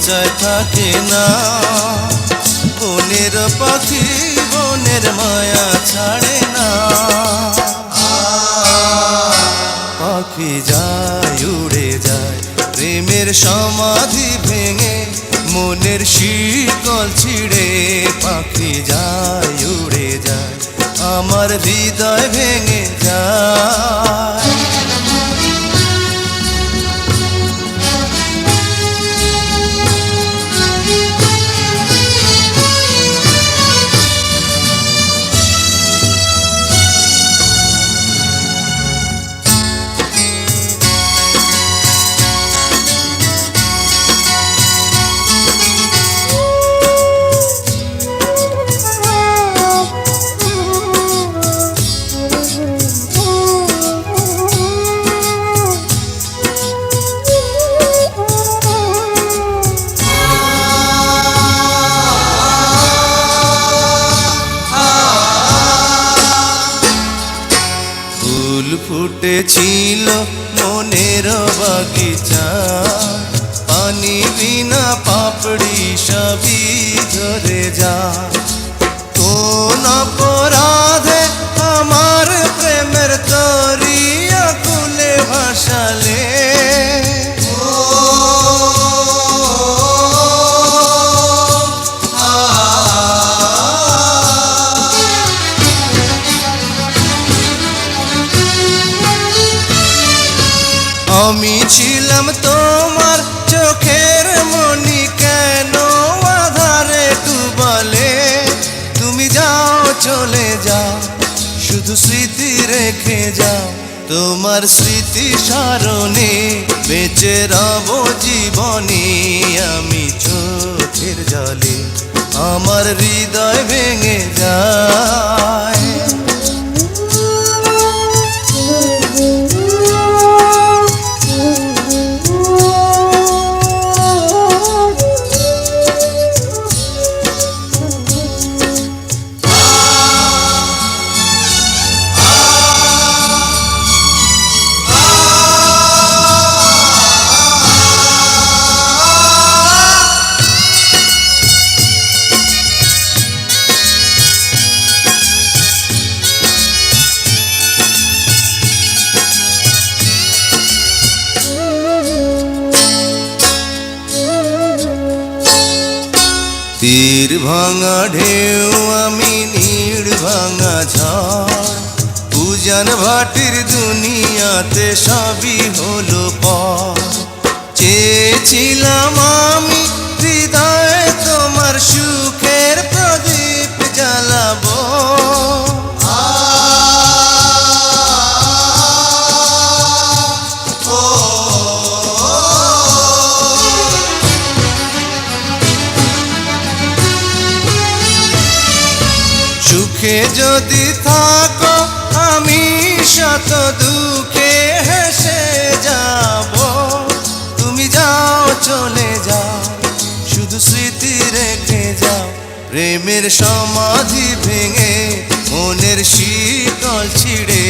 খাঁচায় থাকে না। বনের পাখি বনের মায়া ছাড়ে না। পাখি যায় উড়ে যায় প্রেমের সমাধি ভেঙে, মনের শিকল ছিঁড়ে। পাখি যায় উড়ে যায় আমার হৃদয় ভেঙে যায়। ফুল ফুটেছিল মনের বাগিচা, পানি বিনা পাপড়ি সবই ঝরে যা। কোন অপরাধে আমার প্রেমের তরি আকুলে ভাসালে, আমি ছিলাম তোমার চোখের মনি, কেন আধারে ডুবালে? তুমি যাও চলে যাও শুধু স্মৃতি রেখে যাও, তোমার স্মৃতি স্মরণে বেঁচে রব জীবনে। আমি চোখের জলে আমার হৃদয় ভেঙে যায়। তীর ভাঙা ঢেউ আমি নীড় ভাঙা ঝড়, উজান ভাটির দুনিয়াতে সবই হলো পর। চেয়েছিলাম আমি হৃদয়ে তোমার সুখের প্রদীপ জ্বালাবো, সুখে যদি থাকো আমি শত দুঃখে হেসে যাব। তুমি যাও চলে যাও শুধু স্মৃতি রেখে যাও, প্রেমের সমাধি ভেঙে মনের শিকল ছিঁড়ে।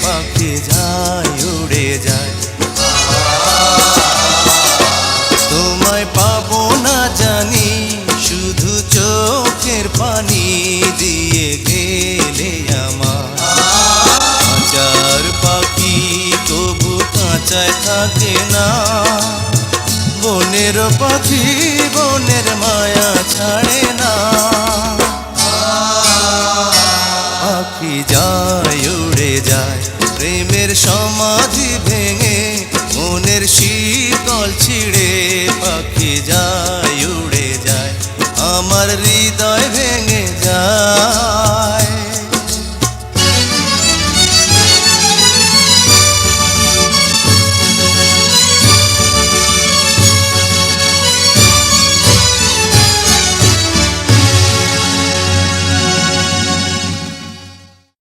পাখি যায় উড়ে যায় তোমায় পাবো না জানি, শুধু চোখের পানি দিয়ে গেলে আমার। খাঁচার পাখি তবু খাঁচায় থাকে না, বনের পাখি বনের মায়া ছাড়ে না। পাখি যায় উড়ে যায় প্রেমের সমাধি ভেঙে, মনের শিকল ছিঁড়ে।